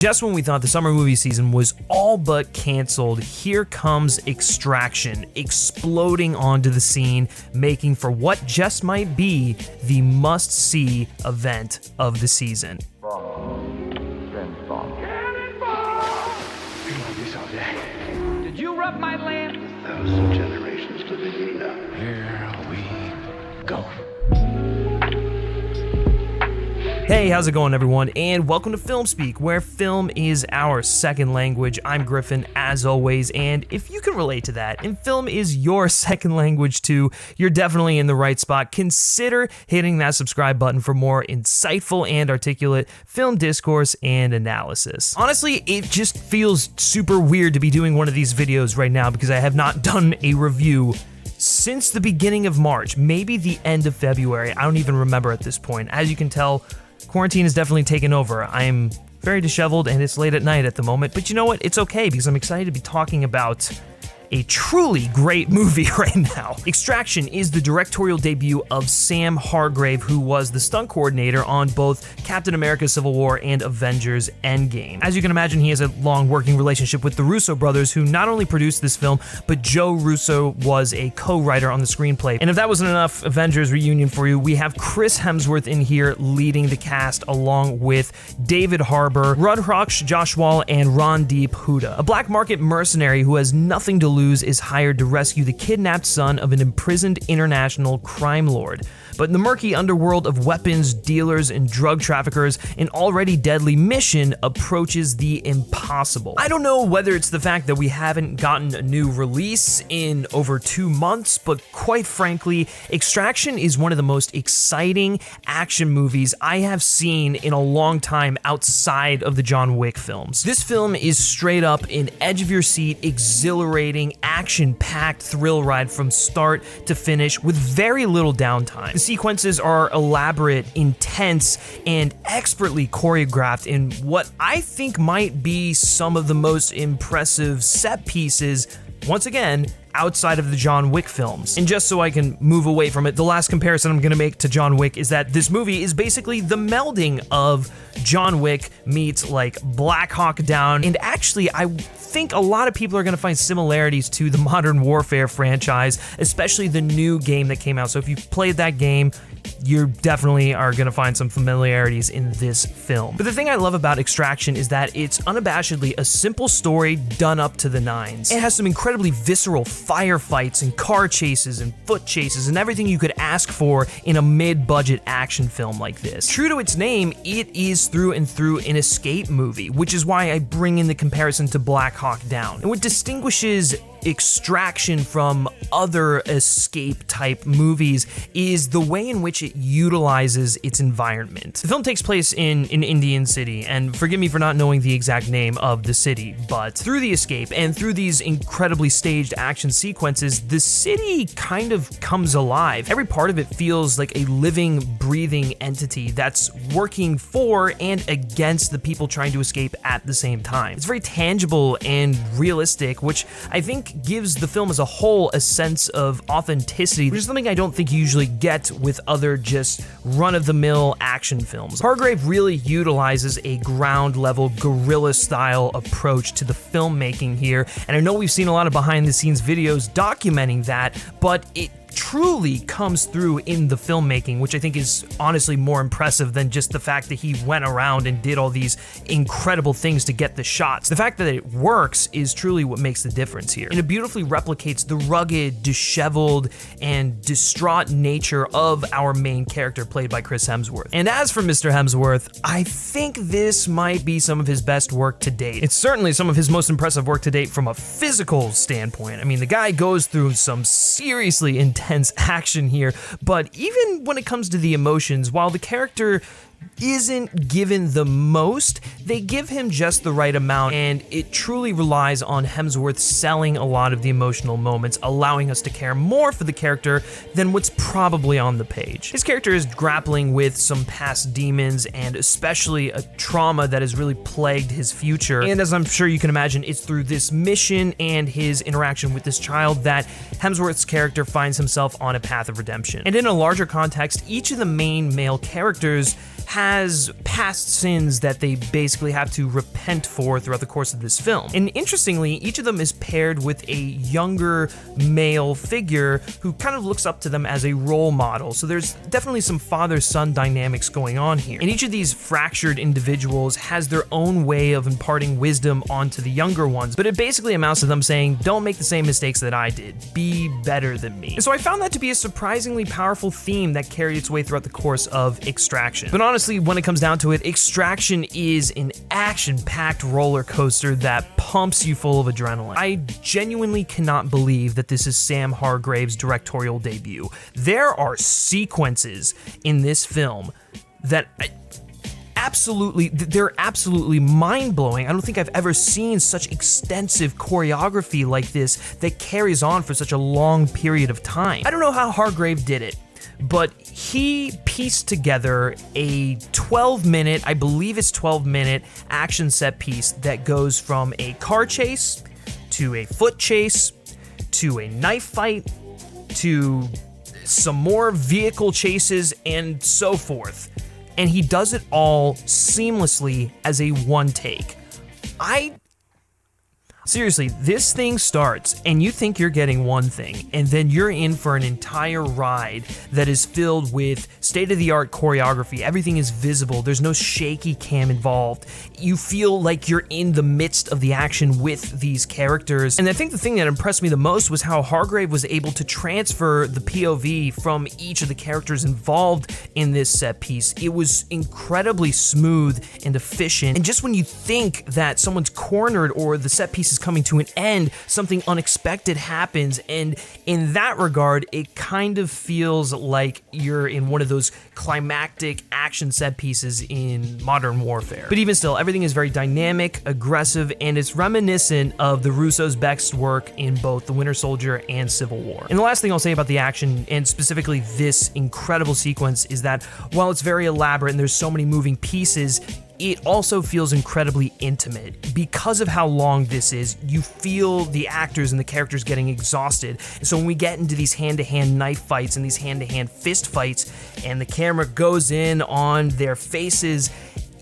Just when we thought the summer movie season was all but canceled, here comes Extraction, exploding onto the scene, making for what just might be the must-see event of the season. Did you rub my land? 1,000 generations to the Yuna. Here we go. Hey, how's it going, everyone? And welcome to FilmSpeak, where film is our second language. I'm Griffin, as always, and if you can relate to that, and film is your second language too, you're definitely in the right spot. Consider hitting that subscribe button for more insightful and articulate film discourse and analysis. Honestly, it just feels super weird to be doing one of these videos right now because I have not done a review since the beginning of March, maybe the end of February. I don't even remember at this point. As you can tell, quarantine has definitely taken over. I'm very disheveled and it's late at night at the moment, but you know what? It's okay because I'm excited to be talking about a truly great movie right now. Extraction is the directorial debut of Sam Hargrave, who was the stunt coordinator on both Captain America: Civil War and Avengers: Endgame. As you can imagine, he has a long working relationship with the Russo Brothers, who not only produced this film, but Joe Russo was a co-writer on the screenplay. And if that wasn't enough Avengers reunion for you, we have Chris Hemsworth in here leading the cast, along with David Harbour, Rudraksh Joshwal, and Randeep Hooda. A black market mercenary who has nothing to lose is hired to rescue the kidnapped son of an imprisoned international crime lord. But in the murky underworld of weapons dealers and drug traffickers, an already deadly mission approaches the impossible. I don't know whether it's the fact that we haven't gotten a new release in over 2 months, but quite frankly, Extraction is one of the most exciting action movies I have seen in a long time outside of the John Wick films. This film is straight up an edge-of-your-seat, exhilarating, action-packed thrill ride from start to finish with very little downtime. The sequences are elaborate, intense, and expertly choreographed in what I think might be some of the most impressive set pieces, once again, outside of the John Wick films. And just so I can move away from it, the last comparison I'm gonna make to John Wick is that this movie is basically the melding of John Wick meets like Black Hawk Down, and actually I think a lot of people are gonna find similarities to the Modern Warfare franchise, especially the new game that came out. So if you played that game, you definitely are gonna find some familiarities in this film. But the thing I love about Extraction is that it's unabashedly a simple story done up to the nines. It has some incredibly visceral firefights and car chases and foot chases and everything you could ask for in a mid-budget action film like this. True to its name, it is through and through an escape movie, which is why I bring in the comparison to Black Hawk Down. And what distinguishes Extraction from other escape type movies is the way in which it utilizes its environment. The film takes place in an Indian city, and forgive me for not knowing the exact name of the city, but through the escape and through these incredibly staged action sequences, the city kind of comes alive. Every part of it feels like a living, breathing entity that's working for and against the people trying to escape at the same time. It's very tangible and realistic, which I think gives the film as a whole a sense of authenticity, which is something I don't think you usually get with other just run-of-the-mill action films. Hargrave really utilizes a ground-level guerrilla-style approach to the filmmaking here, and I know we've seen a lot of behind-the-scenes videos documenting that, but it truly comes through in the filmmaking, which I think is honestly more impressive than just the fact that he went around and did all these incredible things to get the shots. The fact that it works is truly what makes the difference here. And it beautifully replicates the rugged, disheveled, and distraught nature of our main character played by Chris Hemsworth. And as for Mr. Hemsworth, I think this might be some of his best work to date. It's certainly some of his most impressive work to date from a physical standpoint. I mean, the guy goes through some seriously intense action here, but even when it comes to the emotions, while the character isn't given the most, they give him just the right amount, and it truly relies on Hemsworth selling a lot of the emotional moments, allowing us to care more for the character than what's probably on the page. His character is grappling with some past demons and especially a trauma that has really plagued his future, and as I'm sure you can imagine, it's through this mission and his interaction with this child that Hemsworth's character finds himself on a path of redemption. And in a larger context, each of the main male characters has past sins that they basically have to repent for throughout the course of this film. And interestingly, each of them is paired with a younger male figure who kind of looks up to them as a role model. So there's definitely some father-son dynamics going on here. And each of these fractured individuals has their own way of imparting wisdom onto the younger ones, but it basically amounts to them saying, don't make the same mistakes that I did. Be better than me. And so I found that to be a surprisingly powerful theme that carried its way throughout the course of Extraction. But honestly, when it comes down to it, Extraction is an action-packed roller coaster that pumps you full of adrenaline. I genuinely cannot believe that this is Sam Hargrave's directorial debut. There are sequences in this film that they're absolutely mind-blowing. I don't think I've ever seen such extensive choreography like this that carries on for such a long period of time. I don't know how Hargrave did it, but he pieced together a 12-minute, I believe it's 12-minute action set piece that goes from a car chase to a foot chase to a knife fight to some more vehicle chases and so forth. And he does it all seamlessly as a one take. Seriously, this thing starts and you think you're getting one thing, and then you're in for an entire ride that is filled with state-of-the-art choreography. Everything is visible. There's no shaky cam involved. You feel like you're in the midst of the action with these characters. And I think the thing that impressed me the most was how Hargrave was able to transfer the POV from each of the characters involved in this set piece. It was incredibly smooth and efficient. And just when you think that someone's cornered or the set piece is coming to an end, something unexpected happens, and in that regard, it kind of feels like you're in one of those climactic action set pieces in Modern Warfare. But even still, everything is very dynamic, aggressive, and it's reminiscent of the Russo's best work in both The Winter Soldier and Civil War. And the last thing I'll say about the action, and specifically this incredible sequence, is that while it's very elaborate and there's so many moving pieces, it also feels incredibly intimate. Because of how long this is, you feel the actors and the characters getting exhausted. And so when we get into these hand-to-hand knife fights and these hand-to-hand fist fights, and the camera goes in on their faces,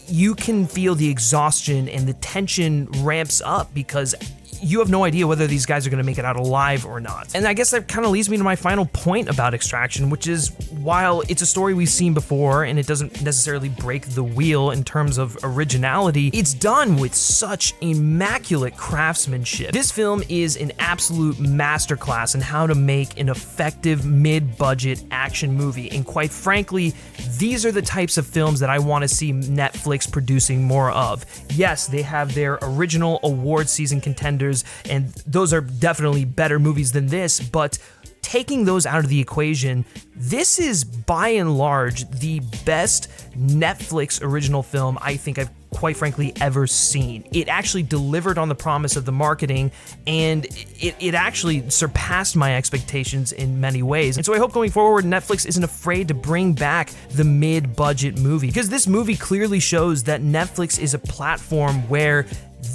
you can feel the exhaustion and the tension ramps up because you have no idea whether these guys are going to make it out alive or not. And I guess that kind of leads me to my final point about Extraction, which is, while it's a story we've seen before and it doesn't necessarily break the wheel in terms of originality, it's done with such immaculate craftsmanship. This film is an absolute masterclass in how to make an effective mid-budget action movie, and quite frankly, these are the types of films that I want to see Netflix producing more of. Yes, they have their original award season contenders, and those are definitely better movies than this, but taking those out of the equation, this is by and large the best Netflix original film I think I've quite frankly ever seen. It actually delivered on the promise of the marketing, and it actually surpassed my expectations in many ways. And so I hope going forward Netflix isn't afraid to bring back the mid-budget movie, because this movie clearly shows that Netflix is a platform where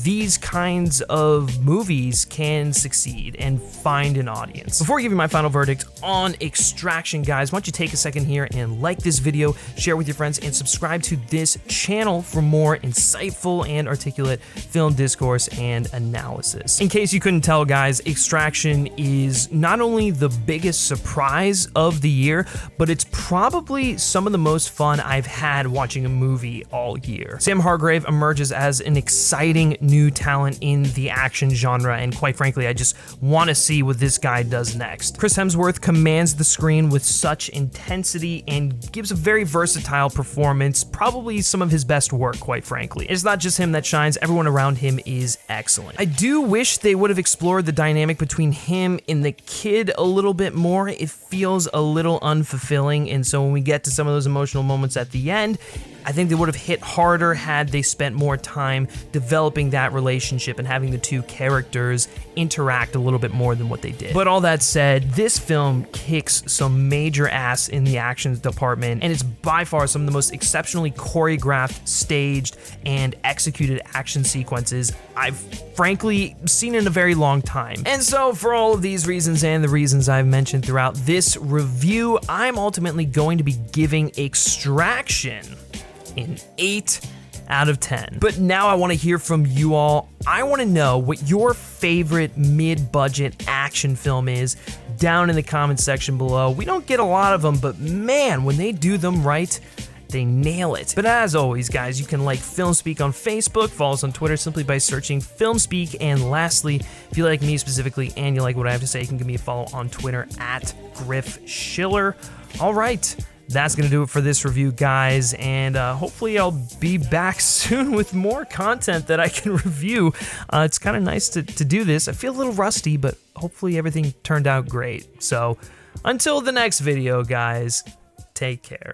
these kinds of movies can succeed and find an audience. Before I give you my final verdict on Extraction, guys, why don't you take a second here and like this video, share with your friends, and subscribe to this channel for more insightful and articulate film discourse and analysis. In case you couldn't tell, guys, Extraction is not only the biggest surprise of the year, but it's probably some of the most fun I've had watching a movie all year. Sam Hargrave emerges as an exciting new talent in the action genre, and quite frankly, I just want to see what this guy does next. Chris Hemsworth commands the screen with such intensity and gives a very versatile performance, probably some of his best work, quite frankly. It's not just him that shines, everyone around him is excellent. I do wish they would have explored the dynamic between him and the kid a little bit more. It feels a little unfulfilling, and so when we get to some of those emotional moments at the end, I think they would have hit harder had they spent more time developing that relationship and having the two characters interact a little bit more than what they did. But all that said, this film kicks some major ass in the actions department, and it's by far some of the most exceptionally choreographed, staged, and executed action sequences I've frankly seen in a very long time. And so for all of these reasons and the reasons I've mentioned throughout this review, I'm ultimately going to be giving Extraction an 8 out of 10. But now I want to hear from you all. I want to know what your favorite mid-budget action film is down in the comments section below. We don't get a lot of them, but man, when they do them right, they nail it. But as always, guys, you can like FilmSpeak on Facebook, follow us on Twitter simply by searching FilmSpeak, and lastly, if you like me specifically and you like what I have to say, you can give me a follow on Twitter at Griff Schiller. All right, that's gonna do it for this review, guys, and hopefully I'll be back soon with more content that I can review. It's kind of nice to do this. I feel a little rusty, but hopefully everything turned out great. So until the next video, guys, take care.